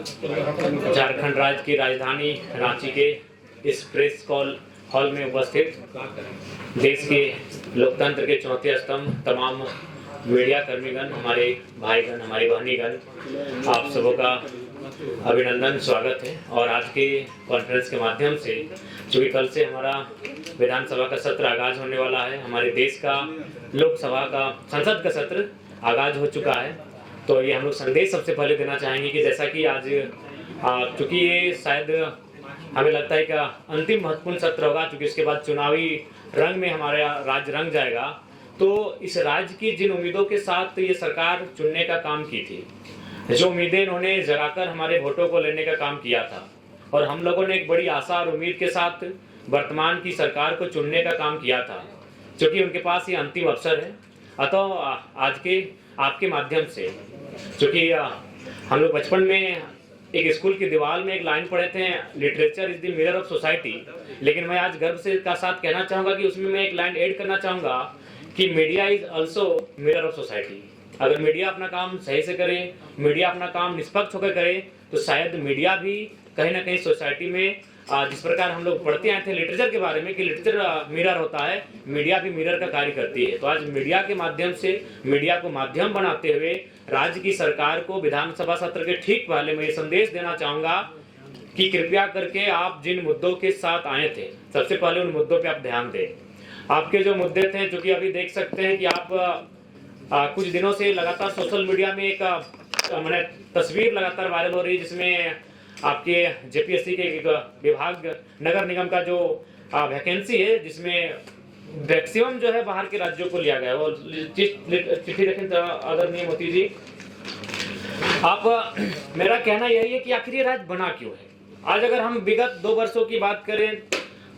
झारखंड राज्य की राजधानी रांची के इस प्रेस हॉल में उपस्थित देश के लोकतंत्र के चौथे स्तंभ तमाम मीडिया कर्मीगण, हमारे भाईगण, हमारी बहनीगण, आप सबों का अभिनंदन, स्वागत है। और आज के कॉन्फ्रेंस के माध्यम से, चूंकि कल से हमारा विधानसभा का सत्र आगाज होने वाला है, हमारे देश का लोकसभा का संसद का सत्र आगाज हो चुका है, तो ये हम लोग संदेश सबसे पहले देना चाहेंगे कि जैसा कि आज चूंकि ये शायद हमें लगता है कि अंतिम महत्वपूर्ण सत्र होगा, क्योंकि इसके बाद चुनावी रंग में हमारा राज्य रंग जाएगा। तो इस राज्य की जिन उम्मीदों के साथ ये सरकार चुनने का काम की थी, जो उम्मीदें इन्होंने जगाकर हमारे वोटों को लेने का काम किया था, और हम लोगों ने एक बड़ी आशा और उम्मीद के साथ वर्तमान की सरकार को चुनने का काम किया था, क्योंकि उनके पास ये अंतिम अवसर है। अतः आज के आपके माध्यम से, क्योंकि हम लोग बचपन में एक स्कूल की दीवार में एक लाइन पढ़े थे, literature is the mirror of society, लेकिन मैं आज गर्व से का साथ कहना चाहूंगा कि उसमें मैं एक लाइन ऐड करना चाहूंगा कि media is also mirror of society. अगर मीडिया अपना काम सही से करे, मीडिया अपना काम निष्पक्ष होकर करे, तो शायद मीडिया भी कहीं ना कहीं सोसाइटी में जिस प्रकार हम लोग पढ़ते आए थे लिटरेचर के बारे में कि लिटरेचर मिरर होता है, मीडिया भी मिरर का कार्य करती है। तो आज मीडिया के माध्यम से, मीडिया को माध्यम बनाते हुए राज्य की सरकार को विधानसभा सत्र के ठीक पहले मैं ये संदेश देना चाहूंगा कि कृपया करके आप जिन मुद्दों के साथ आए थे, सबसे पहले उन मुद्दों पे आप ध्यान दें। आपके जो मुद्दे थे, जो कि अभी देख सकते हैं कि आप कुछ दिनों से लगातार सोशल मीडिया में एक मैंने तस्वीर लगातार वायरल हो रही है, जिसमें आपके जेपीएससी के एक विभाग नगर निगम का जो वैकेंसी है, जिसमें मैक्सिमम जो है बाहर के राज्यों को लिया गया है। वो चिट्ठी देखें आदरणीय मोदी जी, आप मेरा कहना यही है कि आखिर ये राज्य बना क्यों है। आज अगर हम विगत 2 वर्षों की बात करें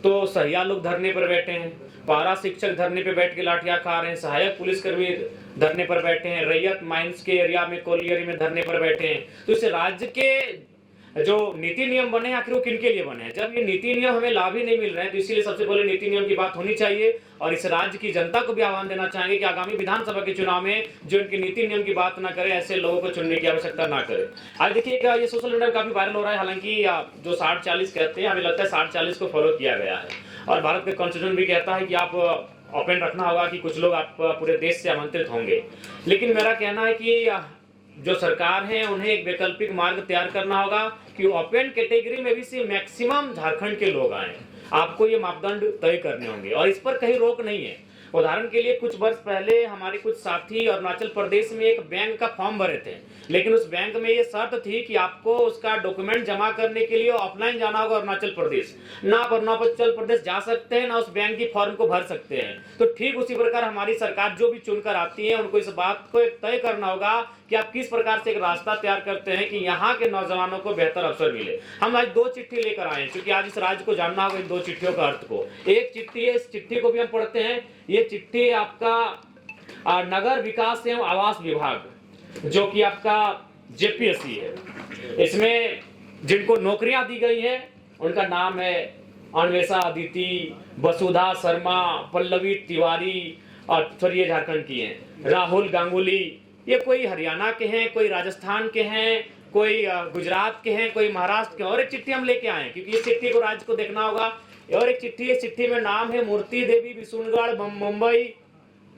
तो सहिया लोग धरने पर बैठे हैं, पारा शिक्षक धरने पे बैठ के लाठियां खा रहे हैं, सहायक पुलिसकर्मी धरने पर बैठे हैं, रैयत माइंस के एरिया में कोलियरी में धरने पर बैठे हैं। तो इस राज्य के जो नीति नियम बने आखिर वो किनके लिए बने हैं? जब ये नीति नियम हमें लाभ ही नहीं मिल रहे हैं, तो इसीलिए सबसे पहले नीति नियम की बात होनी चाहिए। और इस राज्य की जनता को भी आह्वान देना चाहेंगे कि आगामी विधानसभा के चुनाव में जो इनके नीति नियम की बात ना करे, ऐसे लोगों को चुनने की आवश्यकता ना करे। आज देखिए ये सोशल मीडिया काफी वायरल हो रहा है, हालांकि जो 60-40 कहते हैं, हमें लगता है 60-40 को फॉलो किया गया है। और भारत का कॉन्स्टिट्यूशन भी कहता है कि आप ओपन रखना होगा कि कुछ लोग आप पूरे देश से आमंत्रित होंगे। लेकिन मेरा कहना है कि जो सरकार है उन्हें एक वैकल्पिक मार्ग तैयार करना होगा कि ओपन कैटेगरी में भी से मैक्सिमम झारखंड के लोग आए। आपको ये मापदंड तय करने होंगे और इस पर कहीं रोक नहीं है। उदाहरण के लिए कुछ वर्ष पहले हमारे कुछ साथी अरुणाचल प्रदेश में एक बैंक का फॉर्म भरे थे, लेकिन उस बैंक में ये शर्त थी कि आपको उसका डॉक्यूमेंट जमा करने के लिए ऑफलाइन जाना होगा अरुणाचल प्रदेश। ना आप अरुणाचल प्रदेश जा सकते हैं, ना उस बैंक की फॉर्म को भर सकते हैं। तो ठीक उसी प्रकार हमारी सरकार जो भी चुनकर आती है, उनको इस बात को तय करना होगा कि आप किस प्रकार से एक रास्ता तैयार करते हैं कि यहाँ के नौजवानों को बेहतर अवसर मिले। हम आज 2 चिट्ठी लेकर आए हैं, क्योंकि आज इस राज्य को जानना होगा इन 2 चिट्ठियों का अर्थ को। एक चिट्ठी है, इस चिट्ठी को भी हम पढ़ते हैं। ये चिट्ठी आपका नगर विकास एवं आवास विभाग, जो कि आपका जेपीएससी है। इसमें जिनको नौकरियां दी गई हैं उनका नाम है अन्वेषा अदिति, वसुधा शर्मा, पल्लवी तिवारी, और सॉरी ये झारखंड की हैं, राहुल गांगुली। ये कोई हरियाणा के हैं, कोई राजस्थान के हैं, कोई गुजरात के हैं, कोई महाराष्ट्र के। और एक चिट्ठी हम लेके आए, क्योंकि इस चिट्ठी को राज्य को देखना होगा। और एक चिट्ठी, इस चिट्ठी में नाम है मूर्ति देवी बिशुनगढ़ मुंबई।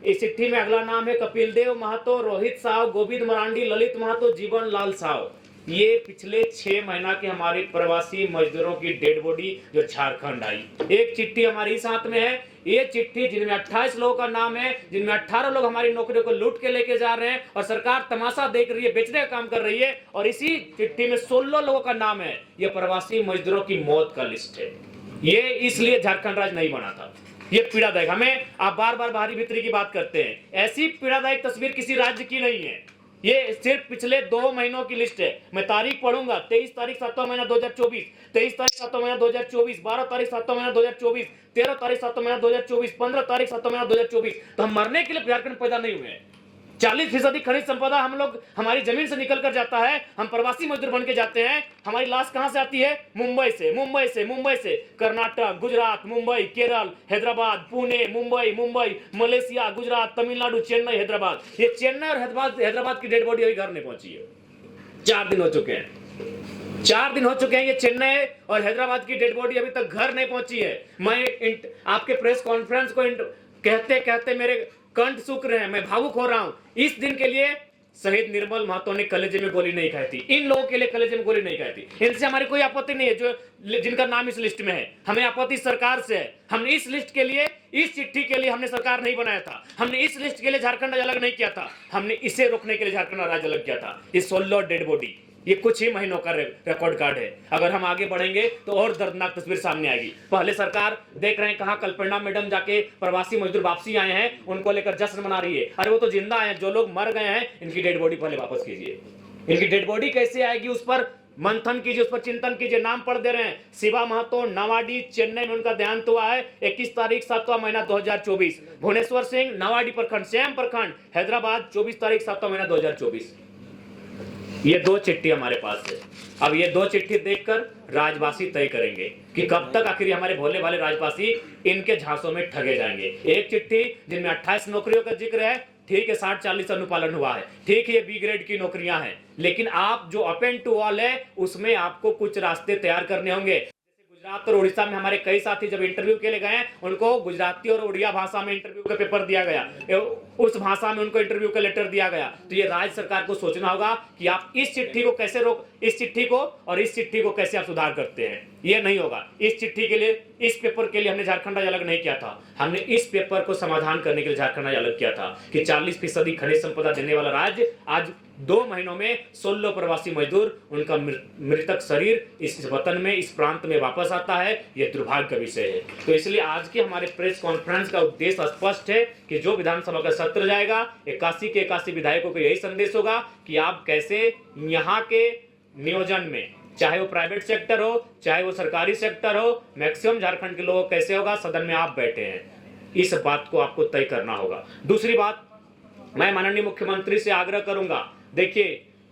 इस चिट्ठी में अगला नाम है कपिल देव महतो, रोहित साव, गोविंद मरांडी, ललित महतो, जीवन लाल साव। ये पिछले 6 महीना के हमारे प्रवासी मजदूरों की डेड बॉडी जो झारखंड आई। एक चिट्ठी हमारी साथ में है। ये चिट्ठी जिनमें 28 लोगों का नाम है, जिनमें 18 लोग हमारी नौकरियों को लूट के लेके जा रहे हैं और सरकार तमाशा देख रही है, बेचने का काम कर रही है। और इसी चिट्ठी में 16 लोगों का नाम है। ये प्रवासी मजदूरों की मौत का लिस्ट है। ये इसलिए झारखंड राज्य नहीं बना था। ये पीड़ादायक, हमें आप बार बार बाहरी भीतरी की बात करते हैं, ऐसी पीड़ादायक तस्वीर किसी राज्य की नहीं है। ये सिर्फ पिछले 2 महीनों की लिस्ट है। मैं तारीख पढ़ूंगा, 23 तारीख 7वां महीना 2024, 23 तारीख 7वां महीना 2024, 12 तारीख 7वां महीना 2024, 13 तारीख 7वां महीना 2024, 15 तारीख 7वां महीना 2024। तो हम मरने के लिए झारखंड पैदा नहीं हुए हैं। 40% खनिज संपदा हम लोग हमारी जमीन से निकल कर जाता है, हम प्रवासी मजदूर बन के जाते हैं। हमारी लाश कहां से आती है? मुंबई से, मुंबई से, मुंबई से। कर्नाटक, गुजरात, मुंबई, केरल, हैदराबाद, पुणे, मुंबई, मुंबई, मलेशिया, गुजरात, तमिलनाडु, चेन्नई, हैदराबाद। ये चेन्नई और हैदराबाद की डेड बॉडी अभी घर नहीं पहुंची है। 4 दिन हो चुके हैं। 4 दिन हो चुके हैं, ये चेन्नई और हैदराबाद की डेड बॉडी अभी तक घर नहीं पहुंची है। मैं आपके प्रेस कॉन्फ्रेंस को कहते कहते मेरे कंठ सूख रहे हैं, मैं भावुक हो रहा हूं। इस दिन के लिए शहीद निर्मल महतो ने कलेजे में गोली नहीं खाई थी, इन लोगों के लिए कलेजे में गोली नहीं खाई थी। इनसे हमारी कोई आपत्ति नहीं है जो जिनका नाम इस लिस्ट में है, हमें आपत्ति सरकार से है। हमने इस लिस्ट के लिए, इस चिट्ठी के लिए हमने सरकार नहीं बनाया था, हमने इस लिस्ट के लिए झारखंड राज्य अलग नहीं किया था, हमने इसे रोकने के लिए झारखंड राज्य अलग किया था। इस 16 डेड बॉडी, ये कुछ ही महीनों का रिकॉर्ड कार्ड है। अगर हम आगे बढ़ेंगे तो और दर्दनाक तस्वीर सामने आएगी। पहले सरकार देख रहे हैं कहां कल्पना मैडम जाके प्रवासी मजदूर वापसी आए हैं, उनको लेकर जश्न मना रही है। अरे वो तो जिंदा हैं, जो लोग मर गए हैं इनकी डेड बॉडी पहले वापस कीजिए। इनकी डेड बॉडी कैसे आएगी उस पर मंथन कीजिए, उस पर चिंतन कीजिए। नाम पढ़ दे रहे हैं, शिवा महतो, नवाडी, चेन्नई में उनका देहांत हुआ है 21 तारीख 7वां महीना 2024। भुवनेश्वर सिंह, नवाडी प्रखंड, श्याम प्रखंड, हैदराबाद, 24 तारीख 7वां महीना 2024। ये 2 चिट्ठी हमारे पास है। अब ये 2 चिट्ठी देखकर राजवासी तय करेंगे कि कब तक आखिर हमारे भोले वाले राजवासी इनके झांसों में ठगे जाएंगे। एक चिट्ठी जिनमें 28 नौकरियों का जिक्र है, ठीक है 60-40 अनुपालन हुआ है, ठीक है ये बी ग्रेड की नौकरियां हैं, लेकिन आप जो अप एंड टू ऑल है उसमें आपको कुछ रास्ते तैयार करने होंगे। गुजरात और उड़ीसा में हमारे कई साथी जब इंटरव्यू के लिए गए, उनको गुजराती और उड़िया भाषा में इंटरव्यू का पेपर दिया गया, उस भाषा में उनको इंटरव्यू का लेटर दिया गया। तो ये राज्य सरकार को सोचना होगा कि आप इस चिट्ठी को कैसे इस चिट्ठी को और इस चिट्ठी को कैसे आप सुधार करते हैं। ये नहीं होगा। इस चिट्ठी के लिए, इस पेपर के लिए हमने झारखंड राज्य अलग नहीं किया था, हमने इस पेपर को समाधान करने के लिए झारखंड राज्य अलग किया था कि 40% खनिज संपदा देने वाला राज्य आज 2 महीनों में 16 प्रवासी मजदूर, उनका मृतक शरीर इस वतन में, इस प्रांत में वापस आता है। यह दुर्भाग्य का विषय है। तो इसलिए आज के हमारे प्रेस कॉन्फ्रेंस का उद्देश्य स्पष्ट है कि जो विधानसभा का सत्र जाएगा, 81 के 81 विधायकों को यही संदेश होगा कि आप कैसे यहाँ के नियोजन में, चाहे वो प्राइवेट सेक्टर हो चाहे वो सरकारी सेक्टर हो, मैक्सिमम झारखंड के लोग कैसे होगा, सदन में आप बैठे हैं, इस बात को आपको तय करना होगा। दूसरी बात, मैं माननीय मुख्यमंत्री से आग्रह करूंगा, देखिए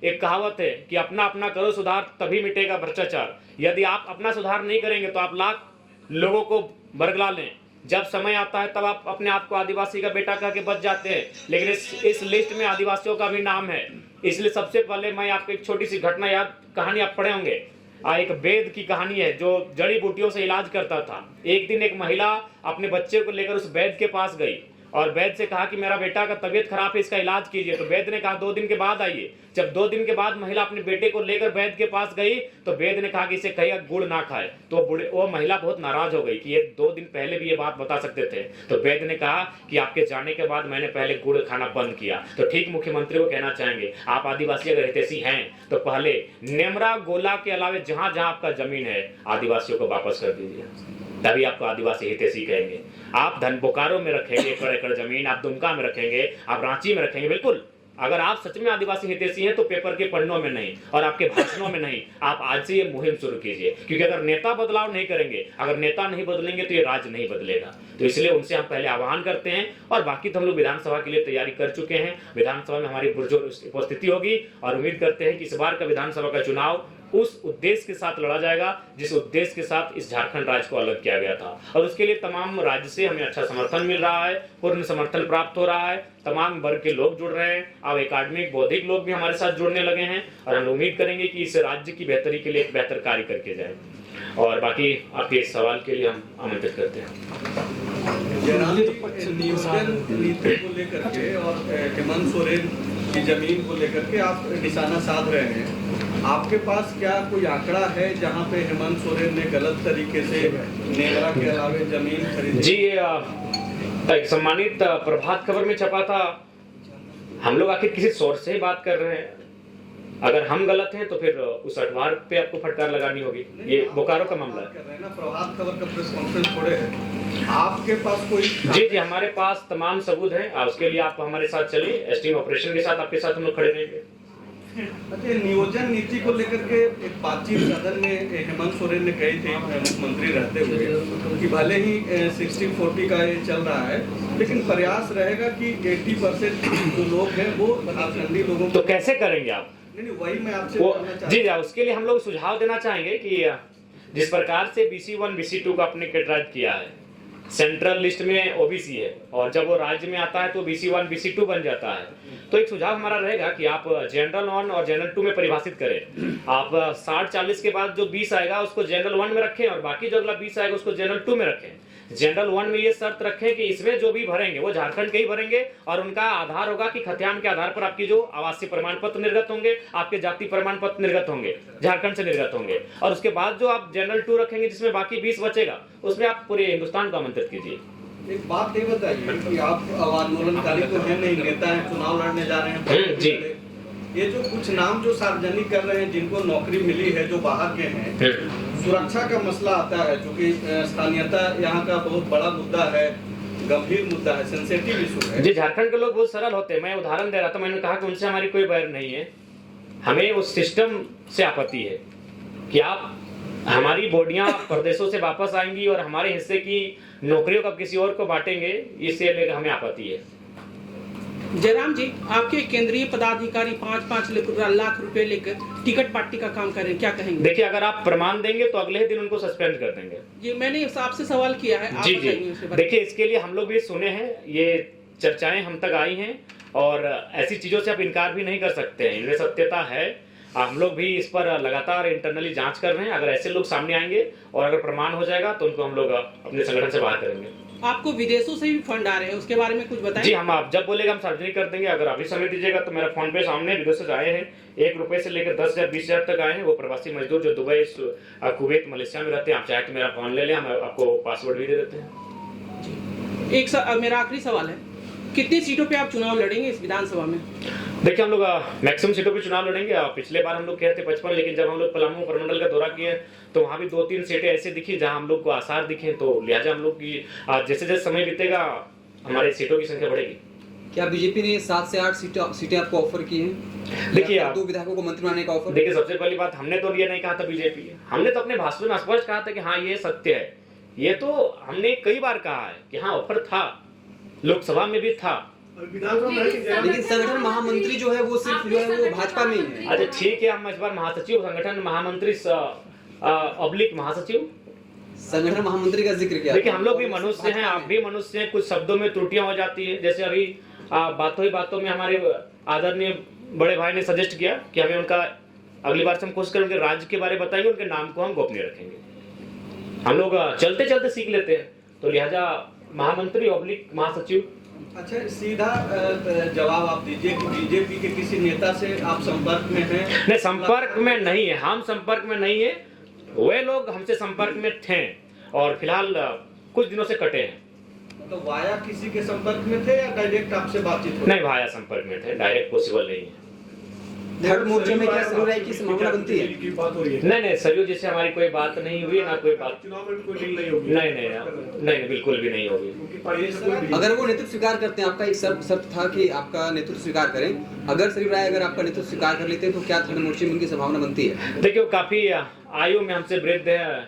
एक कहावत है कि अपना अपना करो सुधार तभी मिटेगा भ्रष्टाचार। यदि आप अपना सुधार नहीं करेंगे तो आप लाख लोगों को बरगला लें, जब समय आता है तब आप अपने आप को आदिवासी का बेटा कह के बच जाते हैं। लेकिन इस लिस्ट में आदिवासियों का भी नाम है। इसलिए सबसे पहले मैं आपको एक छोटी सी घटना कहानी आप पढ़े होंगे, एक वेद की कहानी है जो जड़ी बूटियों से इलाज करता था। एक दिन एक महिला अपने बच्चे को लेकर उस वैद्य के पास गई और वैद्य से कहा कि मेरा बेटा का तबीयत खराब है, इसका इलाज कीजिए। तो वैद्य ने कहा 2 दिन के बाद आइए। जब 2 दिन के बाद महिला अपने बेटे को लेकर वैद्य के पास गई तो वैद्य ने कहा कि इसे कहिएगा गुड़ ना खाए। तो वो महिला बहुत नाराज हो गई कि ये 2 दिन पहले भी ये बात बता सकते थे। तो वैद्य ने कहा कि आपके जाने के बाद मैंने पहले गुड़ खाना बंद किया। तो ठीक मुख्यमंत्री को कहना चाहेंगे, आप आदिवासी अगर हितैषी हैं तो पहले नेमरा गोला के अलावे जहां जहां आपका जमीन है आदिवासियों को वापस कर दीजिए, तभी आपको आदिवासी हितैषी कहेंगे। आप धन बोकारो में रखेंगे एकड़ एकड़ जमीन, आप दुमका में रखेंगे, आप रांची में रखेंगे, बिल्कुल। अगर आप सच में आदिवासी हितैषी हैं तो पेपर के पन्नों में नहीं और आपके भाषणों में नहीं, आप आज से ये मुहिम शुरू कीजिए। क्योंकि अगर नेता बदलाव नहीं करेंगे, अगर नेता नहीं बदलेंगे तो ये राज्य नहीं बदलेगा। तो इसलिए उनसे हम पहले आह्वान करते हैं। और बाकी तो हम लोग विधानसभा के लिए तैयारी कर चुके हैं। विधानसभा में हमारी पुरजोर उपस्थिति होगी और उम्मीद करते हैं कि इस बार का विधानसभा का चुनाव उस उद्देश्य के साथ लड़ा जाएगा जिस उद्देश्य के साथ इस झारखंड राज्य को अलग किया गया था। और उसके लिए तमाम राज्य से हमें अच्छा समर्थन मिल रहा है, पूर्ण समर्थन प्राप्त हो रहा है, तमाम वर्ग के लोग जुड़ रहे हैं। अब एकेडमिक बौद्धिक लोग भी हमारे साथ जुड़ने लगे हैं और हम उम्मीद करेंगे कि इस राज्य की बेहतरी के लिए एक बेहतर कार्य करके जाए। और बाकी आपके इस सवाल के लिए हम आमंत्रित करते हैं। नीति को लेकर के और हेमंत सोरेन की जमीन को लेकर के आप निशाना साध रहे हैं, आपके पास क्या कोई आंकड़ा है जहां पे हेमंत सोरेन ने गलत तरीके से नेमरा के अलावे जमीन खरीदी? जी, एक सम्मानित प्रभात खबर में छपा था। हम लोग आखिर किसी सोर्स से ही बात कर रहे हैं। अगर हम गलत हैं तो फिर उस अखबार पे आपको फटकार लगानी होगी। ये बोकारो का मामला है ना, प्रभात खबर का प्रेस कॉन्फ्रेंस थोड़े है, आपके पास कोई? जी, हमारे पास तमाम सबूत हैं। उसके लिए आप हमारे साथ चलिए, एसटीएम ऑपरेशन के साथ आपके साथ हम लोग खड़े रहेंगे। अच्छा, नियोजन नीति को लेकर के एक बातचीत सदन में हेमंत सोरेन ने कही थी मुख्यमंत्री रहते हुए कि भले ही 60-40 का ये चल रहा है, लेकिन प्रयास रहेगा कि 80% जो लोग हैं वो झारखंडी लोगों को। तो कैसे करेंगे आप? नहीं, वही मैं आपसे जी, उसके लिए हम लोग सुझाव देना चाहेंगे कि जिस प्रकार से BC1 BC2 को आपने कैटेगराइज किया है सेंट्रल लिस्ट में ओबीसी है और जब वो राज्य में आता है तो BC1 BC2 बन जाता है। तो एक सुझाव हमारा रहेगा कि आप जनरल 1 और जनरल 2 में परिभाषित करें। आप 60-40 के बाद जो 20 आएगा उसको जनरल 1 में रखें और बाकी जो अगला 20 आएगा उसको जनरल 2 में रखें। जनरल 1 में ये शर्त रखें कि इसमें जो भी भरेंगे वो झारखंड के ही भरेंगे और उनका आधार होगा कि खतियान के आधार पर आपकी जो आवासीय प्रमाण पत्र निर्गत होंगे, आपके जाति प्रमाण पत्र निर्गत होंगे, झारखंड से निर्गत होंगे। और उसके बाद जो आप जनरल 2 रखेंगे जिसमें बाकी 20 बचेगा उसमें आप पूरे हिंदुस्तान को आमंत्रित कीजिए। एक बात ये बताइए कि आप आंदोलनकारी तो हैं नहीं, नेता हैं, चुनाव लड़ने जा रहे हैं जी। ये जो कुछ नाम जो सार्वजनिक कर रहे हैं जिनको नौकरी मिली है जो बाहर के हैं, सुरक्षा का मसला आता है क्योंकि स्थानीयता यहाँ का बहुत बड़ा मुद्दा है, गंभीर मुद्दा है, सेंसिटिव इशू है। जी, झारखंड के लोग बहुत सरल होते हैं। मैं उदाहरण दे रहा था, मैंने कहा कि उनसे हमारी कोई बैर नहीं है, हमें उस सिस्टम से आपत्ति है कि आप हमारी बॉडियां प्रदेशों से वापस आएंगी और हमारे हिस्से की नौकरियों को किसी और को बांटेंगे, इससे लेकर हमें आपत्ति है। जयराम जी, आपके केंद्रीय पदाधिकारी 5-5 लाख रुपए लेकर टिकट पार्टी का काम कर रहे हैं, क्या कहेंगे? देखिए, अगर आप प्रमाण देंगे तो अगले ही दिन उनको सस्पेंड कर देंगे। जी, मैंने आपसे सवाल किया है, आप जी जी, बताइए। देखिए, इसके लिए हम लोग भी सुने हैं, ये चर्चाएं हम तक आई हैं और ऐसी चीजों से आप इनकार भी नहीं कर सकते हैं, इनमें सत्यता है। हम लोग भी इस पर लगातार इंटरनली जांच कर रहे हैं। अगर ऐसे लोग सामने आएंगे और अगर प्रमाण हो जाएगा तो उनको हम लोग अपने संगठन से बाहर करेंगे। आपको विदेशों से भी फंड आ रहे हैं, उसके बारे में कुछ बताएं? जी, हम आप जब बोलेगा हम सार्वजनिक कर देंगे। अगर अभी समय दीजिएगा तो मेरा फोन पे सामने विदेश से आए हैं, 1 रुपए से लेकर 10,000 20,000 तक आए हैं। वो प्रवासी मजदूर जो दुबई, कुवैत, मलेशिया में रहते हैं। आप चाहे तो मेरा फोन ले लें, हम आपको पासवर्ड भी दे देते हैं। मेरा आखिरी सवाल है, कितनी सीटों पे आप चुनाव लड़ेंगे इस विधानसभा में? देखिए, हम लोग मैक्सिमम सीटों पे चुनाव लड़ेंगे। पिछले बार हम लोग कहते 55, लेकिन जब हम लोग पलामू प्रमंडल का दौरा किए तो वहाँ भी 2-3 सीटें ऐसे दिखी जहाँ हम लोग को आसार दिखे। तो लिहाजा हम लोग की जैसे जैसे समय बीतेगा हमारे सीटों की संख्या बढ़ेगी। क्या बीजेपी ने 7 से 8 सीटें आपको ऑफर की हैं? देखिए, 2 विधायकों को मंत्री बनाने का ऑफर। देखिए, सबसे पहली बात, हमने तो ये नहीं कहा था बीजेपी, हमने तो अपने भाषण में स्पष्ट कहा था कि हाँ ये सत्य है। ये तो हमने कई बार कहा है कि हाँ ऑफर था, लोकसभा में भी था। लेकिन संगठन महामंत्री जो है वो सिर्फ जो है वो भाजपा में ही है। अच्छा ठीक है, हम इस बार महासचिव, संगठन महामंत्री ऑब्लिक महासचिव, संगठन महामंत्री का जिक्र किया। देखिए, हम लोग भी मनुष्य हैं, आप भी मनुष्य हैं, कुछ शब्दों में त्रुटियां हो जाती है। जैसे अभी बातों ही बातों में हमारे आदरणीय बड़े भाई ने सजेस्ट किया कि हमें उनका अगली बार से हम कोशिश करेंगे राज्य के बारे में बताएंगे, उनके नाम को हम गोपनीय रखेंगे। हम लोग चलते चलते सीख लेते हैं, तो लिहाजा महामंत्री ऑब्लिक महासचिव। अच्छा, सीधा जवाब आप दीजिए कि बीजेपी के किसी नेता से आप संपर्क में हैं? नहीं, संपर्क में नहीं है, हम संपर्क में नहीं है। वे लोग हमसे संपर्क में थे और फिलहाल कुछ दिनों से कटे हैं। तो वाया किसी के संपर्क में थे या डायरेक्ट आपसे बातचीत हुई? नहीं, वाया संपर्क में थे, डायरेक्ट पॉसिबल नहीं है। थर्ड मोर्चे में क्या सरयू राय की संभावना बनती है? नहीं, सरयू जी से हमारी कोई बात नहीं हुई, ना कोई बात। चुनाव में कोई डील नहीं होगी? नहीं, बिल्कुल भी नहीं होगी। अगर वो नेतृत्व स्वीकार करते हैं, आपका एक शर्त था कि आपका नेतृत्व स्वीकार करें, अगर सरयू राय अगर आपका नेतृत्व स्वीकार कर लेते हैं तो क्या थर्ड मोर्चे में उनकी संभावना बनती है? देखिए, वो काफी आयु में हमसे वृद्ध है,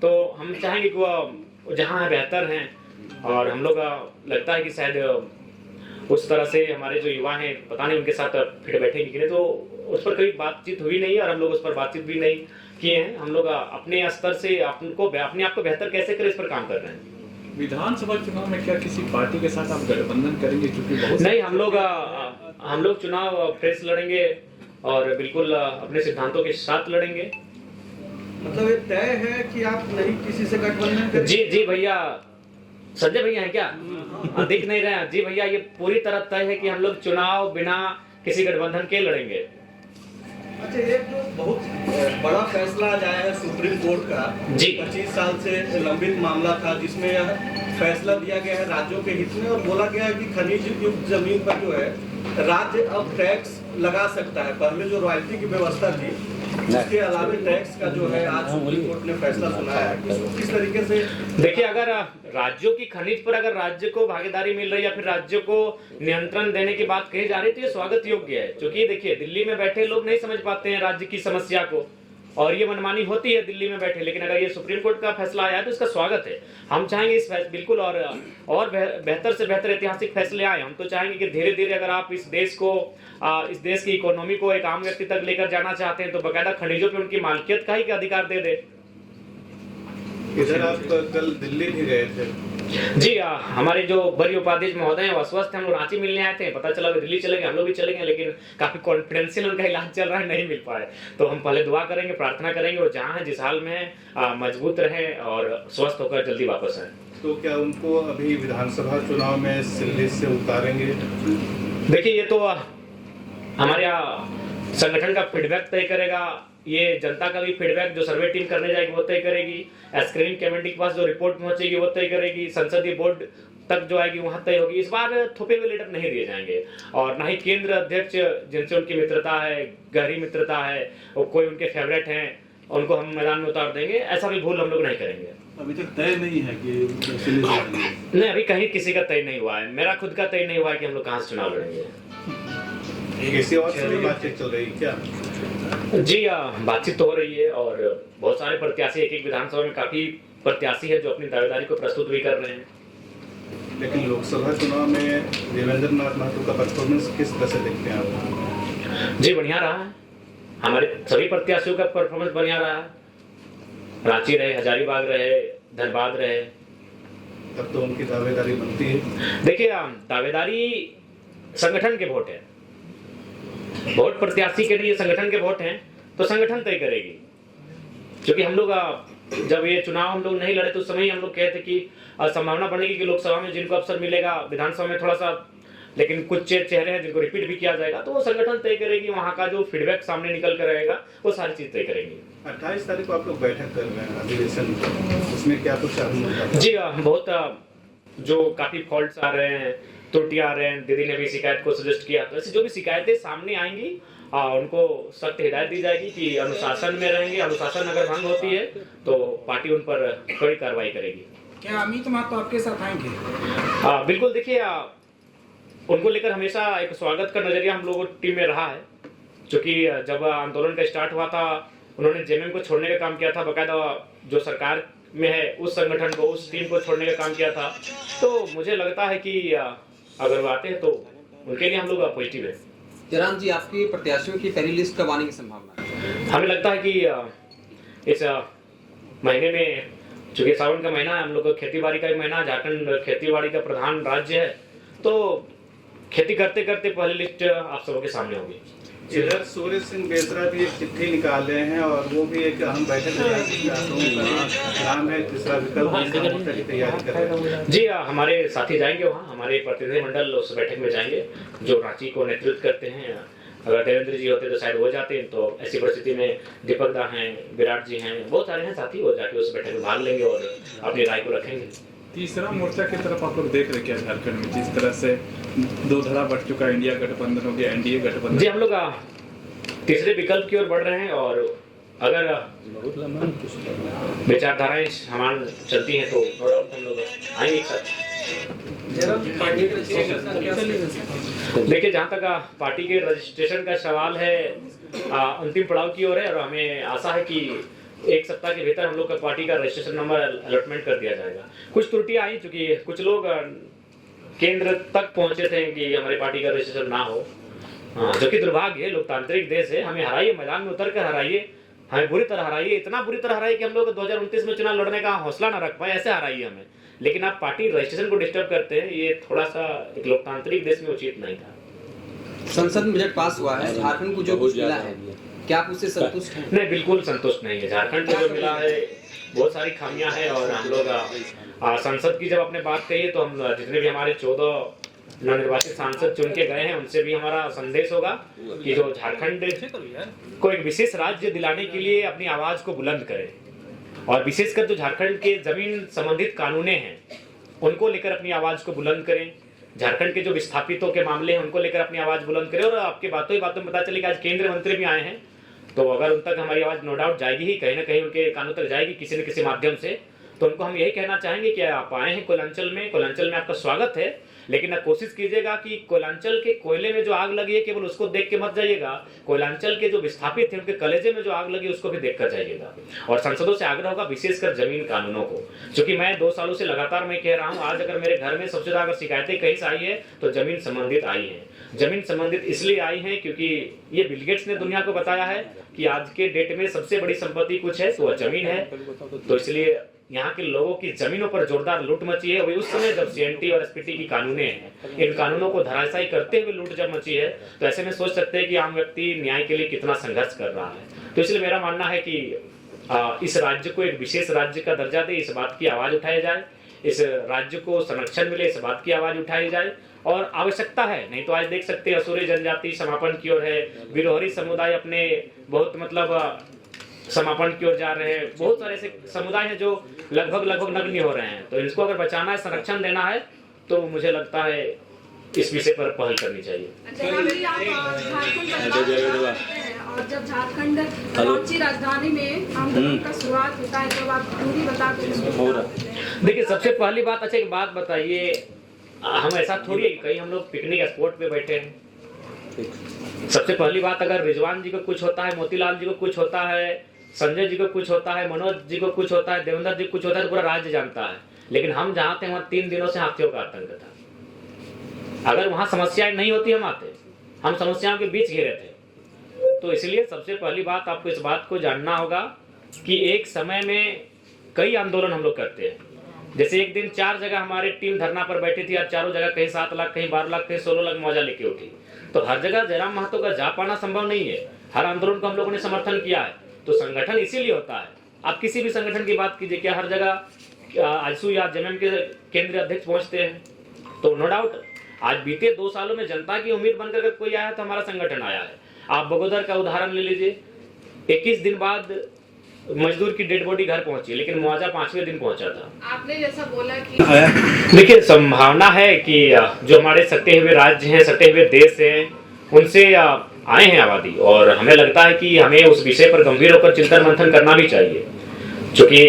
तो हम चाहेंगे कि वो जहाँ है बेहतर हैं और हम लोग लगता है कि शायद उस तरह से हमारे जो युवा हैं, पता नहीं उनके साथ फिर बैठेंगे कि नहीं, तो उस पर कभी बातचीत हुई नहीं और हम लोग उस पर बातचीत भी नहीं किए हैं। हम लोग अपने स्तर से अपने आप को बेहतर कैसे करें इस पर काम कर रहे हैं। विधानसभा चुनाव में क्या किसी पार्टी के साथ आप गठबंधन करेंगे? क्योंकि बहुत नहीं, हम लोग चुनाव फ्रेश लड़ेंगे और बिल्कुल अपने सिद्धांतों के साथ लड़ेंगे। मतलब ये तय है कि आप नहीं किसी से गठबंधन करेंगे? जी भैया, संजय भैया है क्या? दिख नहीं रहे हैं। जी भैया, ये पूरी तरह तय है कि हम लोग चुनाव बिना किसी गठबंधन के लड़ेंगे। अच्छा, ये जो बहुत बड़ा फैसला आज आया है सुप्रीम कोर्ट का, जी। 25 साल से लंबित मामला था जिसमें यह फैसला दिया गया है राज्यों के हित में और बोला गया है कि खनिज युक्त जमीन पर जो है राज्य अब टैक्स लगा सकता है। पहले जो रॉयल्टी की व्यवस्था थी उसके अलावा टैक्स का जो है आज सुप्रीम कोर्ट ने फैसला सुनाया है। इसको किस तरीके से देखिए, अगर राज्यों की खनिज पर अगर राज्य को भागीदारी मिल रही है या फिर राज्य को नियंत्रण देने की बात कही जा रही है तो ये स्वागत योग्य है। क्योंकि देखिए, दिल्ली में बैठे लोग नहीं समझ पाते हैं राज्य की समस्या को और ये मनमानी होती है दिल्ली में बैठे, लेकिन अगर ये सुप्रीम कोर्ट का फैसला आया है तो इसका स्वागत है। हम चाहेंगे इस बिल्कुल और बेहतर से बेहतर ऐतिहासिक फैसले आए। हम तो चाहेंगे कि धीरे धीरे अगर आप इस देश की इकोनॉमी को एक आम व्यक्ति तक लेकर जाना चाहते हैं तो बकायदा खनिजों पे उनकी मालिकियत का ही अधिकार दे दे। इधर आप कल दिल्ली भी गए थे, जी हमारे जो बड़ी उपाध्यक्ष महोदय हैं वो अस्वस्थ हैं, हम लोग रांची मिलने आए थे, पता चला दिल्ली चले गए, हम लोग भी चले गए, लेकिन काफी कॉन्फिडेंशियल उनका इलाज चल रहा है, नहीं मिल पाए। तो हम पहले दुआ करेंगे, प्रार्थना करेंगे, और जहाँ है जिस हाल में है मजबूत रहे और स्वस्थ होकर जल्दी वापस आए। तो क्या उनको अभी विधानसभा चुनाव में सिल्ली से उतारेंगे? देखिए ये तो हमारे यहाँ संगठन का फीडबैक तय करेगा, ये जनता का भी फीडबैक जो सर्वे टीम करने जाएगी वो तय करेगी, स्क्रीनिंग कमेटी के पास जो रिपोर्ट पहुंचेगी वो तय करेगी, संसदीय बोर्ड तक जो आएगी वहां तय होगी। इस बार थोपे हुए लीडर नहीं दिए जाएंगे, और ना ही केंद्र अध्यक्ष जिनसे उनकी मित्रता है, गहरी मित्रता है, और कोई उनके फेवरेट हैं उनको हम मैदान में उतार देंगे, ऐसा भी भूल हम लोग नहीं करेंगे। अभी तक तय नहीं है कि सिल्ली से लड़ेंगे? नहीं, अभी कहीं किसी का तय नहीं हुआ है, मेरा खुद का तय नहीं हुआ है कि हम लोग कहाँ से चुनाव लड़ेंगे। किसी और से भी बातचीत चल रही क्या? जी बातचीत तो हो रही है, और बहुत सारे प्रत्याशी, एक विधानसभा में काफी प्रत्याशी है जो अपनी दावेदारी को प्रस्तुत भी कर रहे हैं। लेकिन लोकसभा चुनाव में देवेंद्र नाथ महतो का परफॉर्मेंस किस तरह से देखते हैं आप? जी बढ़िया रहा है, हमारे सभी प्रत्याशियों का परफॉर्मेंस बढ़िया रहा है, रांची रहे, हजारीबाग रहे, धनबाद रहे। तब तो उनकी दावेदारी बनती है। देखिए दावेदारी संगठन के वोट है, वोट प्रत्याशी के लिए संगठन के वोट हैं, तो संगठन तय करेगी। क्योंकि हम लोग जब ये चुनाव हम लोग नहीं लड़े तो उस समय ही हम लोग कहते कि संभावना बनेगी कि लोकसभा में जिनको अवसर मिलेगा, विधानसभा में थोड़ा सा, लेकिन कुछ चेहरे हैं जिनको रिपीट भी किया जाएगा, तो वो संगठन तय करेगी, वहां का जो फीडबैक सामने निकल कर रहेगा वो सारी चीज तय करेंगी। 28 तारीख को आप लोग बैठक कर रहे हैं अधिवेशन, उसमें क्या कुछ जी बहुत जो काफी फॉल्ट्स आ रहे हैं, त्रुटियां आ रहे हैं, दीदी ने भी शिकायत को सजेस्ट किया, तो ऐसी जो भी शिकायतें सामने आएंगी उनको सख्त हिदायत दी जाएगी कि अनुशासन में रहेंगे, अनुशासन अगर भंग होती है तो पार्टी उन पर कड़ी कार्रवाई करेगी। क्या अमित महतो आपके साथ आएंगे? बिल्कुल, देखिए उनको लेकर हमेशा एक स्वागत का नजरिया हम लोगों की टीम में रहा है, क्योंकि जब आंदोलन का स्टार्ट हुआ था उन्होंने जेएमएम को छोड़ने का काम किया था, बकायदा जो सरकार में है उस संगठन को, उस टीम को छोड़ने का काम किया था। तो मुझे लगता है कि अगर वो आते हैं तो उनके लिए हम लोग पॉजिटिव है। जयराम जी, आपकी प्रत्याशियों की पहली लिस्ट कब आने की संभावना है? हमें लगता है कि इस महीने में, चूंकि सावन का महीना है, हम लोग खेती बाड़ी का भी महीना, झारखंड खेती बाड़ी का प्रधान राज्य है, तो खेती करते करते पहली लिस्ट आप सबके सामने होगी। इधर सूर्य सिंह बेसरा भी एक चिट्ठी निकाले हैं और वो भी एक अहम बैठक नाम है, तीसरा विकल्प की तैयारी कर रहे हैं। जी हमारे साथी जाएंगे वहाँ, हमारे प्रतिनिधिमंडल उस बैठक में जाएंगे जो रांची को नेतृत्व करते हैं। अगर देवेंद्र जी होते तो शायद हो जाते हैं, तो ऐसी परिस्थिति में दीपक दा हैं, विराट जी हैं, बहुत सारे हैं साथी, वो जाके उस बैठक में भाग लेंगे और अपनी राय को रखेंगे। तीसरा मोर्चा की तरफ आप लोग देख रहे क्या झारखंड में, जिस तरह से दो धड़ा बढ़ चुका है, इंडिया गठबंधन हो गया, एनडीए गठबंधन। जी हम लोग तीसरे विकल्प की ओर बढ़ रहे हैं, और अगर विचारधाराएं समान चलती हैं तो हम लोग आएंगे एक साथ। देखिए जहाँ तक पार्टी के रजिस्ट्रेशन का सवाल है, अंतिम पड़ाव की ओर है, और हमें आशा है कि एक सप्ताह के भीतर हम लोग का पार्टी का रजिस्ट्रेशन नंबर अलॉटमेंट कर दिया जाएगा। कुछ त्रुटियां आई, क्योंकि कुछ लोग केंद्र तक पहुंचे थे कि हमारी पार्टी का रजिस्ट्रेशन ना हो, जो कि दुर्भाग्य है। लोकतांत्रिक देश है, हमें हराइए, मैदान में उतर कर हराइए, हमें बुरी तरह हराइए, इतना बुरी तरह हराइए कि हम लोग 2029 में चुनाव लड़ने का हौसला ना रख पाए, ऐसे हराइए हमें। लेकिन आप पार्टी रजिस्ट्रेशन को डिस्टर्ब करते हैं, ये थोड़ा सा एक लोकतांत्रिक देश में उचित नहीं था। संसद में बजट पास हुआ है, झारखंड को जो कुछ मिला है, क्या आप उससे संतुष्ट हैं? नहीं, बिल्कुल संतुष्ट नहीं है। झारखंड को जो मिला है बहुत सारी खामियां हैं, और हम लोग संसद की जब आपने बात कही है तो हम जितने भी हमारे 14 नवनिर्वाचित सांसद चुन के गए हैं उनसे भी हमारा संदेश होगा कि जो झारखंड को एक विशेष राज्य दिलाने के लिए अपनी आवाज को बुलंद करें, और विशेषकर जो झारखंड के जमीन संबंधित कानूने हैं उनको लेकर अपनी आवाज को बुलंद करें। झारखंड के जो विस्थापितों के मामले हैं उनको लेकर अपनी आवाज बुलंद करें। और आपके बातों ही बातों में पता चले कि आज केंद्रीय मंत्री भी आए हैं, तो अगर उन तक हमारी आवाज नो डाउट जाएगी ही, कहीं ना कहीं उनके कानों तक जाएगी किसी न किसी माध्यम से, तो उनको हम यही कहना चाहेंगे कि आप आए हैं कोयलांचल में आपका स्वागत है, लेकिन आप कोशिश कीजिएगा कि कोयलांचल के कोयले में जो आग लगी है केवल उसको देख के मत जाइएगा, कोयलांचल के जो विस्थापित थे उनके कलेजे में जो आग लगी उसको भी देखकर जाइएगा। और सांसदों से आग्रह होगा विशेषकर जमीन कानूनों को, क्योंकि मैं 2 सालों से लगातार मैं कह रहा हूं, आज अगर मेरे घर में सबसे ज्यादा अगर शिकायतें कहीं से आई है तो जमीन संबंधित आई है। जमीन संबंधित इसलिए आई है क्योंकि ये बिल गेट्स ने दुनिया को बताया है कि आज के डेट में सबसे बड़ी संपत्ति कुछ है तो वह जमीन है। तो इसलिए यहाँ के लोगों की जमीनों पर जोरदार लूट मची है। वही उस समय जब सीएनटी और एसपीटी की कानूनें हैं, इन कानूनों को धराशायी करते हुए लूट जब मची है, तो ऐसे में सोच सकते हैं कि आम व्यक्ति न्याय के लिए कितना संघर्ष कर रहा है। तो इसलिए मेरा मानना है कि इस राज्य को एक विशेष राज्य का दर्जा दे, इस बात की आवाज उठाई जाए, इस राज्य को संरक्षण मिले, इस बात की आवाज उठाई जाए। और आवश्यकता है, नहीं तो आज देख सकते हैं असुरी जनजाति समापन की ओर है, बिरोहरी समुदाय अपने बहुत मतलब समापन की ओर जा रहे हैं। बहुत सारे ऐसे समुदाय हैं जो लगभग नग्न हो रहे हैं। तो इनको अगर बचाना है, संरक्षण देना है, तो मुझे लगता है इस विषय पर पहल करनी चाहिए। और जब झारखंड रांची राजधानी में आंदोलन का शुरुआत होता है, जब आप दूरी बता कर देखिए, सबसे पहली बात, अच्छा एक बात बताइए, हम ऐसा थोड़ी है कहीं हम लोग पिकनिक स्पॉट पे बैठे हैं। सबसे पहली बात, अगर रिजवान जी को कुछ होता है, मोतीलाल जी को कुछ होता है, संजय जी को कुछ होता है, मनोज जी को कुछ होता है, देवेंद्र जी को कुछ होता है, तो पूरा राज्य जानता है। लेकिन हम जहाँ थे वहाँ 3 दिनों से हाथियों का आतंक था। अगर वहाँ समस्याएं नहीं होती, हम समस्याओं के बीच घिरे थे। तो इसलिए सबसे पहली बात, आपको इस बात को जानना होगा कि एक समय में कई आंदोलन हम लोग करते हैं। जैसे एक दिन 4 जगह हमारी टीम धरना पर बैठी थी, और चारों जगह कहीं 7 लाख, कहीं 12 लाख, कहीं 16 लाख मौजा लेके उठी। तो हर जगह जयराम महतो का जा पाना संभव नहीं है। हर आंदोलन को हम लोगों ने समर्थन किया है। तो संगठन इसीलिए होता है। आप किसी भी संगठन की बात कीजिए, क्या हर जगह आजसू या जेएमएम के केंद्रीय अध्यक्ष पहुंचते हैं? तो नो डाउट आज बीते 2 सालों में जनता की उम्मीद बनकर अगर कोई आया तो हमारा संगठन आया है। आप बगोदर का उदाहरण ले लीजिए, 21 दिन बाद मजदूर की डेड बॉडी घर पहुंची, लेकिन मुआवजा 5वें दिन पहुंचा था। आपने जैसा बोला कि देखिए, संभावना है कि जो हमारे सटे हुए राज्य हैं, सटे हुए देश हैं, उनसे आए हैं आबादी, और हमें लगता है कि हमें उस विषय पर गंभीर होकर चिंतन मंथन करना भी चाहिए। क्योंकि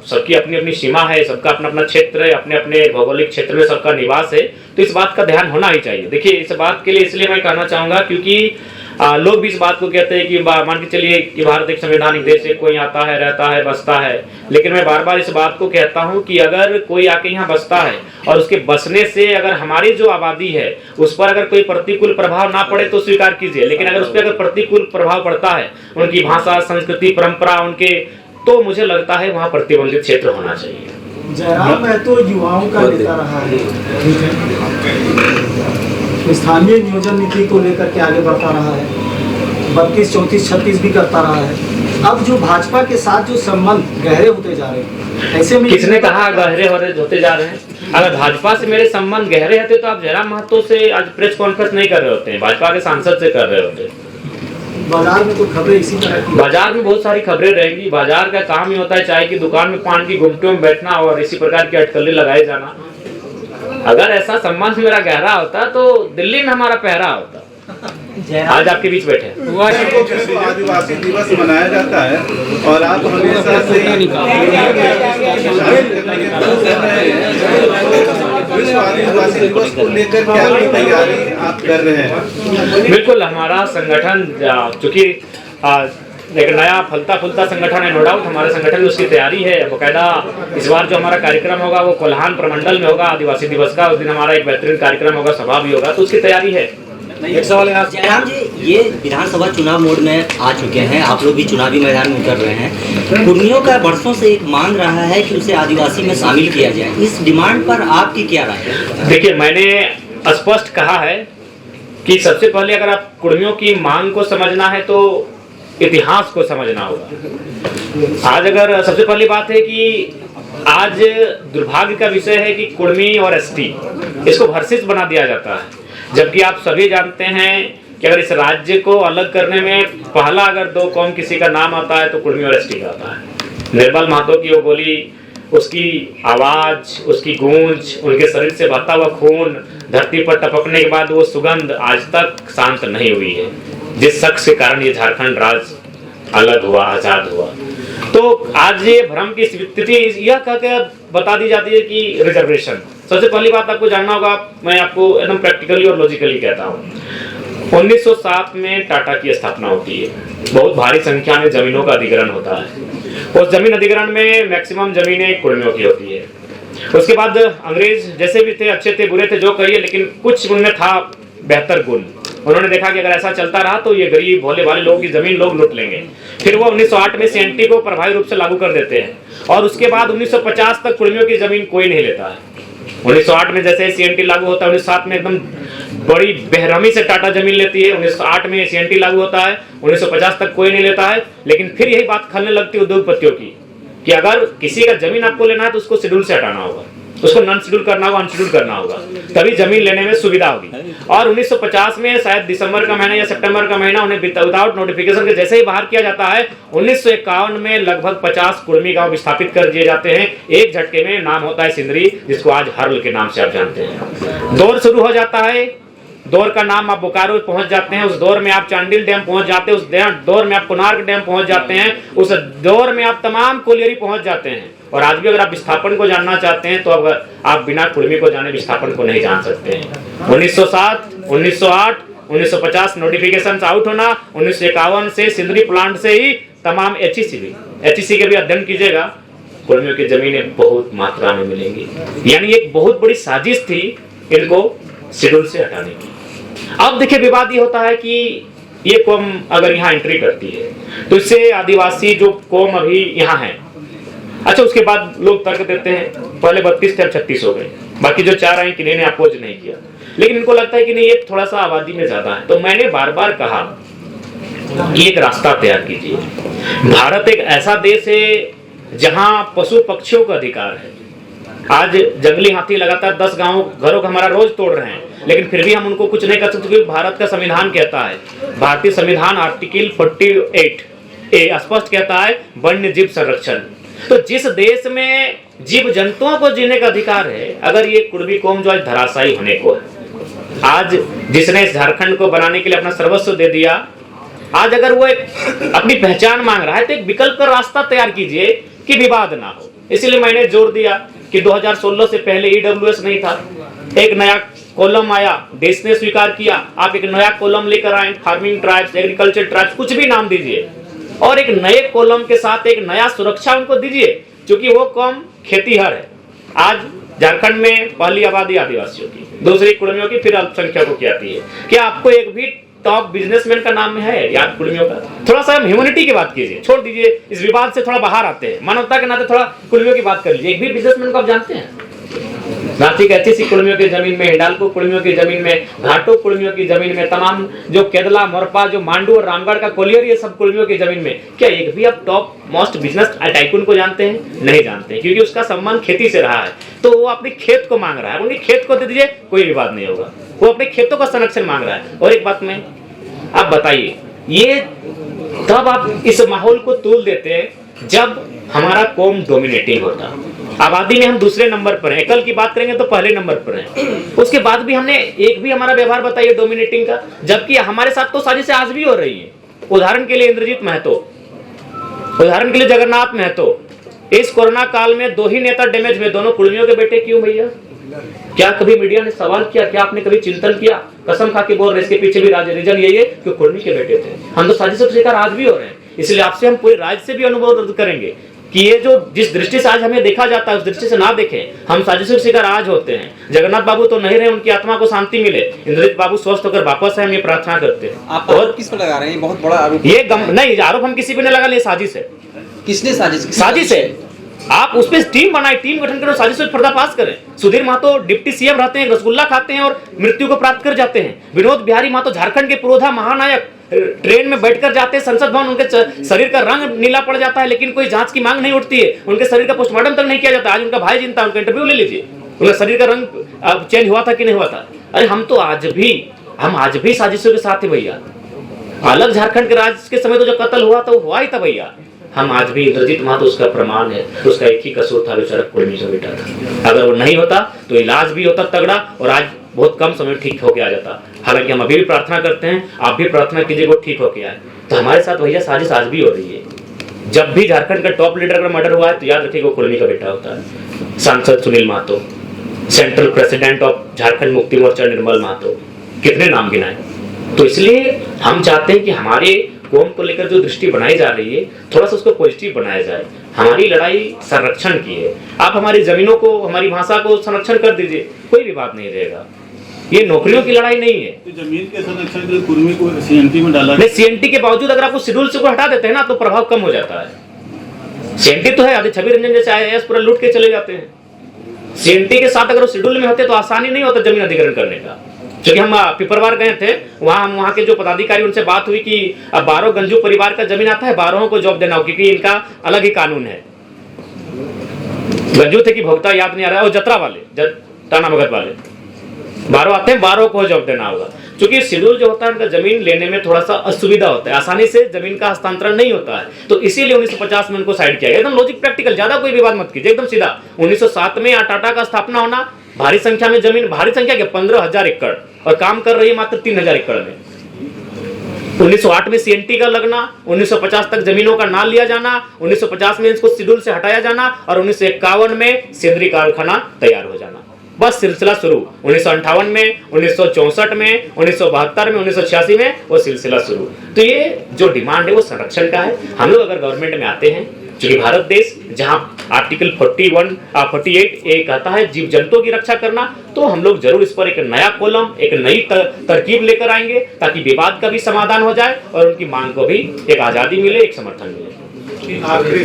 सबकी अपनी अपनी सीमा है, सबका अपना अपना क्षेत्र है, अपने अपने भौगोलिक क्षेत्र में सबका निवास है। तो इस बात का ध्यान होना ही चाहिए। देखिए, इस बात के लिए इसलिए मैं कहना चाहूंगा क्योंकि लोग भी इस बात को कहते हैं कि मान के चलिए कि भारत एक संवैधानिक देश है, कोई आता है, रहता है, बसता है। लेकिन मैं बार बार इस बात को कहता हूं कि अगर कोई आके यहाँ बसता है और उसके बसने से अगर हमारी जो आबादी है उस पर अगर कोई प्रतिकूल प्रभाव ना पड़े तो स्वीकार कीजिए। लेकिन अगर उस पर अगर प्रतिकूल प्रभाव पड़ता है, उनकी भाषा, संस्कृति, परंपरा उनके, तो मुझे लगता है वहाँ प्रतिबंधित क्षेत्र होना चाहिए। जयराम महतो युवाओं का नेता रहा है, स्थानीय नियोजन नीति को लेकर के आगे बढ़ता रहा है, 32, 34, 36 भी करता रहा है। अब जो भाजपा के साथ जो संबंध गहरे होते जा रहे हैं, ऐसे में किसने कहा गहरे होते जा रहे हैं? अगर भाजपा से मेरे संबंध गहरे होते तो आप जयराम महतो से आज प्रेस कॉन्फ्रेंस नहीं कर रहे होते हैं, भाजपा के सांसद से कर रहे होते। बाजार में कोई खबरें इसी तरह की, बाजार में बहुत सारी खबरें रहेंगी। बाजार का काम ही होता है चाय की दुकान में पान की गुमटियों में बैठना और इसी प्रकार की अटकलें लगाए जाना। अगर ऐसा संबंध मेरा गहरा होता तो दिल्ली में हमारा पहरा होता। आज आपके बीच बैठे आदिवासी दिवस मनाया जाता है और आप हमेशा से विश्व आदिवासी दिवस को लेकर क्या तैयारी आप कर रहे हैं? बिल्कुल, हमारा संगठन चूंकि एक नया फलता फूलता संगठन है, नो डाउट हमारे संगठन में उसकी तैयारी है। बकायदा इस बार जो हमारा कार्यक्रम होगा वो कोल्हान प्रमंडल में होगा आदिवासी दिवस का। उस दिन हमारा एक बेहतरीन कार्यक्रम होगा, सभा भी होगा, तो उसकी तैयारी है। एक सवाल है जयराम जी, ये विधानसभा चुनाव मोड में आ चुके हैं, आप लोग भी चुनावी मैदान में उतर रहे हैं। कुर्मियों का वर्षों से एक मांग रहा है कि उसे आदिवासी में शामिल किया जाए, इस डिमांड पर आपकी क्या राय है? देखिए, मैंने स्पष्ट कहा है कि सबसे पहले अगर आप कुर्मियों की मांग को समझना है तो इतिहास को समझना होगा। आज अगर सबसे पहली बात है कि आज दुर्भाग्य का विषय है कि कुर्मी और एसटी इसको वर्सेस बना दिया जाता है, जबकि आप सभी जानते हैं कि अगर इस राज्य को अलग करने में पहला अगर 2 कौम किसी का नाम आता है तो कुर्मी और एसटी का आता है। निर्मल महतो की वो गोली, उसकी आवाज, उसकी गूंज, उनके शरीर से बहता हुआ खून धरती पर टपकने के बाद वो सुगंध आज तक शांत नहीं हुई है, जिस शख्स के कारण ये झारखंड राज्य अलग हुआ, आजाद हुआ। तो आज ये भ्रम की स्थिति यह कहकर बता दी जाती है कि रिजर्वेशन। सबसे पहली बात आपको जानना होगा, मैं आपको एकदम प्रैक्टिकली और लॉजिकली कहता हूँ। 1907 में टाटा की स्थापना होती है, बहुत भारी संख्या में जमीनों का अधिग्रहण होता है। उस जमीन अधिग्रहण में मैक्सिमम जमीनें कुर्मियों की होती है। उसके बाद अंग्रेज जैसे भी थे, अच्छे थे, बुरे थे, जो कहिए, लेकिन कुछ उनमें था बेहतर गुण। उन्होंने देखा कि अगर ऐसा चलता रहा तो ये गरीब भोले भाले लोगों की जमीन लोग लूट लेंगे। फिर वो 1908 में सीएनटी को प्रभावी रूप से लागू कर देते हैं और उसके बाद 1950 तक कुर्मियों की जमीन कोई नहीं लेता है। 1908 में जैसे सीएनटी लागू होता है, 1907 में एकदम बड़ी बेरहमी से टाटा जमीन लेती है, 1908 में सीएनटी लागू होता है, 1950 तक कोई नहीं लेता है। लेकिन फिर यही बात खलने लगती है उद्योगपतियों की कि अगर किसी का जमीन आपको लेना है तो उसको शेड्यूल से हटाना होगा, उसको नॉन शेड्यूल करना होगा, अनशेड्यूल करना होगा, तभी जमीन लेने में सुविधा होगी। और 1950 में शायद दिसंबर का महीना या सितंबर का महीना उन्हें विदाउट नोटिफिकेशन के जैसे ही बाहर किया जाता है, 1951 में लगभग 50 कुर्मी गांव विस्थापित कर दिए जाते हैं एक झटके में। नाम होता है सिंदरी, जिसको आज हर्ल के नाम से आप जानते हैं। दौर शुरू हो जाता है, दौर का नाम आप बोकारो पहुंच जाते हैं, उस दौर में आप चांडिल डैम पहुंच जाते हैं, उस दौर में आप कोणार्क डैम पहुंच जाते हैं, उस दौर में आप तमाम कोलियरी पहुंच जाते हैं। और आज भी अगर आप विस्थापन को जानना चाहते हैं तो अगर आप बिना कुर्मी को जाने विस्थापन को नहीं जान सकते हैं। 1907, 1908, 1950 नोटिफिकेशन आउट होना, 1951 से सिंदरी प्लांट से ही तमाम एचईसी के भी अध्ययन कीजिएगा, कुर्मियों की जमीनें बहुत मात्रा में मिलेंगी। यानी एक बहुत बड़ी साजिश थी इनको शेड्यूल से हटाने की। अब देखिए विवाद ये होता है कि ये कौम अगर यहाँ एंट्री करती है तो इससे आदिवासी जो कौम अभी यहाँ है, अच्छा उसके बाद लोग तर्क देते हैं पहले 32 थे अब 36 हो गए, बाकी जो 4 आए किन्हीं ने अपोज नहीं किया, लेकिन इनको लगता है कि नहीं ये थोड़ा सा आबादी में ज्यादा है। तो मैंने बार बार कहा कि एक रास्ता तैयार कीजिए। भारत एक ऐसा देश है जहां पशु पक्षियों का अधिकार है। आज जंगली हाथी लगातार 10 घरों का हमारा रोज तोड़ रहे हैं, लेकिन फिर भी हम उनको कुछ नहीं कर सकते क्योंकि भारत का संविधान कहता है, भारतीय संविधान आर्टिकल 48A स्पष्ट कहता है वन्य जीव संरक्षण। तो जिस देश में जीव जंतुओं को जीने का अधिकार है, अगर ये कुर्मी कौम जो आज धराशायी होने को है, आज जिसने इस झारखंड को बनाने के लिए अपना सर्वस्व दे दिया, आज अगर वो एक अपनी पहचान मांग रहा है तो एक विकल्प का रास्ता तैयार कीजिए कि विवाद ना हो। इसलिए मैंने जोर दिया कि 2016 से पहले ईडब्ल्यूएस नहीं था, एक नया कॉलम आया, देश ने स्वीकार किया, आप एक नया कॉलम लेकर आए, फार्मिंग ट्राइब्स, एग्रीकल्चर ट्राइब्स, कुछ भी नाम दीजिए, और एक नए कॉलम के साथ एक नया सुरक्षा उनको दीजिए, क्योंकि वो कौम खेतीहर है। आज झारखंड में पहली आबादी आदिवासियों की, दूसरी कुर्मियों की, फिर अल्पसंख्यकों की आती है। क्या आपको एक भी टॉप बिजनेसमैन का नाम है याद कुर्मियों का? थोड़ा सा ह्यूमैनिटी की बात कीजिए, छोड़ दीजिए इस विवाद से, थोड़ा बाहर आते हैं, मानवता के नाते थोड़ा कुर्मियों की बात कर लीजिए। एक भी बिजनेसमैन को आप जानते हैं? रांची कहती सी कुर्मियों की जमीन में, हिंडाल्को कुर्मियों की जमीन में, घाटो कुर्मियों की जमीन में, तमाम जो केदला, मोरपा, जो मांडू और रामगढ़ का कोलियर, ये सब कुर्मियों की जमीन में। क्या एक भी आप टॉप मोस्ट बिजनेस टाइकून को जानते हैं? नहीं जानते, क्योंकि उसका संबंध खेती से रहा है। तो वो अपने खेत को मांग रहा है, उन्हीं खेत को दे दीजिए, कोई विवाद नहीं होगा। वो अपने खेतों का संरक्षण मांग रहा है। और एक बात में आप बताइए, ये तब आप इस माहौल को तोल देते हैं जब हमारा कौम डोमिनेटिंग होता। आबादी में हम दूसरे नंबर पर हैं, एकल की बात करेंगे तो पहले नंबर पर हैं। उसके बाद भी हमने एक भी हमारा व्यवहार बताइए डोमिनेटिंग का, जबकि हमारे साथ तो साजिशें आज भी हो रही है। उदाहरण के लिए इंद्रजीत महतो, उदाहरण के लिए जगन्नाथ महतो, इस कोरोना काल में 2 ही नेता डैमेज हुए, दोनों कुर्मियों के बेटे। क्यों भैया? क्या कभी मीडिया ने सवाल किया? क्या आपने कभी चिंतन किया? कसम खा के बोल रहे, इसके पीछे भी रीजन यही है कि कुर्मी के बेटे थे। हम तो साजिशों का शिकार आज भी हो रहे हैं। इसलिए आपसे हम पूरे राज्य से भी अनुरोध करेंगे कि ये जो जिस दृष्टि से आज हमें देखा जाता है उस दृष्टि से ना देखें। हम साजिशों के शिकार आज होते हैं। जगन्नाथ बाबू तो नहीं रहे, उनकी आत्मा को शांति मिले, इंद्रजीत बाबू स्वस्थ होकर वापस आए, हम ये प्रार्थना करते हैं। आप और किस पर लगा रहे हैं? बहुत बड़ा आरोप। ये नहीं, आरोप हम किसी पे नहीं लगा, ये साजिश है। किसने साजिश है? आप उस पर टीम बनाए, टीम गठन करो, साजिश पर पर्दाफाश करें। सुधीर महतो डिप्टी सीएम रहते हैं, रसगुल्ला खाते हैं और मृत्यु को प्राप्त कर जाते हैं। विनोद बिहारी महतो झारखंड के पुरोधा महानायक, ट्रेन में बैठकर जाते हैं संसद भवन, उनके शरीर का रंग नीला पड़ जाता है, लेकिन कोई जांच की मांग नहीं उठती है, उनके शरीर का पोस्टमार्टम तक नहीं किया जाता। आज उनका भाई जिंदा, उनका इंटरव्यू ले लीजिए, उनका शरीर का रंग चेंज हुआ था कि नहीं हुआ था। अरे हम आज भी साजिशों के साथ है भैया। अलग झारखंड के राज्य के समय तो जो कत्ल हुआ था वो हुआ ही था भैया। हम आज भी, इंद्रजीत महतो उसका प्रमाण है, उसका एक ही कसूर था, बेचारा कुर्मी का बेटा था। अगर वो नहीं होता तो इलाज भी होता तगड़ा और आज बहुत कम समय ठीक होके आ जाता। हालांकि हम अभी भी प्रार्थना करते हैं, आप भी प्रार्थना कीजिए वो ठीक होके आए। तो हमारे साथ भैया साजिश आज भी हो रही है। जब भी झारखंड का टॉप लीडर का मर्डर हुआ है तो याद रखिए वो कुर्मी का बेटा होता है। सांसद Sunil Mahto, central president of Jharkhand Mukti Morcha निर्मल महतो, कितने नाम गिनाए। तो इसलिए हम चाहते हैं कि हमारे कौम को लेकर जो दृष्टि बनाई जा रही है थोड़ा सा उसको पॉजिटिव बनाया जाए। हमारी लड़ाई संरक्षण की है। आप हमारी जमीनों को, हमारी भाषा को संरक्षण कर दीजिए, कोई विवाद नहीं रहेगा। ये नौकरियों की लड़ाई नहीं है। तो जमीन के संरक्षण के लिए कुर्मी को सीएनटी में डाला नहीं, सीएनटी के बावजूद अगर आपको शेड्यूल से को हटा देते हैं ना तो प्रभाव कम हो जाता है। सीएनटी तो है, आदि छवि रंजन जैसे आईएएस पूरा लूट के चले जाते हैं। सीएनटी के साथ अगर वो शेड्यूल में होते तो आसानी नहीं होता जमीन अधिग्रहण करने का। क्योंकि हम पिपरवार गए थे, वहां के जो पदाधिकारी उनसे बात हुई कि अब 12 गंजू परिवार का जमीन आता है, 12 को जॉब देना हो, क्योंकि इनका अलग ही कानून है। गंजू थे कि भोक्ता याद नहीं आ रहा है, और जतरा वाले टाना मगध वाले 12 आते हैं, 12 को जॉब देना होगा। क्योंकि शेड्यूल जो होता है उनका जमीन लेने में थोड़ा सा असुविधा होता है, आसानी से जमीन का हस्तांतरण नहीं होता है, तो इसीलिए 1950 में उनको साइड किया गया। एकदम लॉजिक प्रैक्टिकल, ज्यादा कोई विवाद मत कीजिए, एकदम सीधा। 1907 में टाटा का स्थापना होना, भारी संख्या में जमीन, भारी संख्या क्या 15,000 एकड़, और काम कर रही है मात्र 3,000 एकड़ में। 1908 में सीएनटी का लगना, 1950 तक जमीनों का ना लिया जाना, 1950 में इसको शेड्यूल से हटाया जाना, और 1951 में सेंद्रीय कारखाना तैयार हो जाना। बस सिलसिला शुरू। 1958 में, 1964 में, 1972 में, 1986 में वो सिलसिला शुरू। तो ये जो डिमांड है वो संरक्षण का है। हम लोग अगर गवर्नमेंट में आते हैं, क्योंकि भारत देश जहां आर्टिकल 48 ये कहता है जीव जंतुओं की रक्षा करना, तो हम लोग जरूर इस पर एक नया कॉलम, एक नई तरकीब लेकर आएंगे, ताकि विवाद का भी समाधान हो जाए और उनकी मांग को भी एक आजादी मिले, एक समर्थन मिले। आखिरी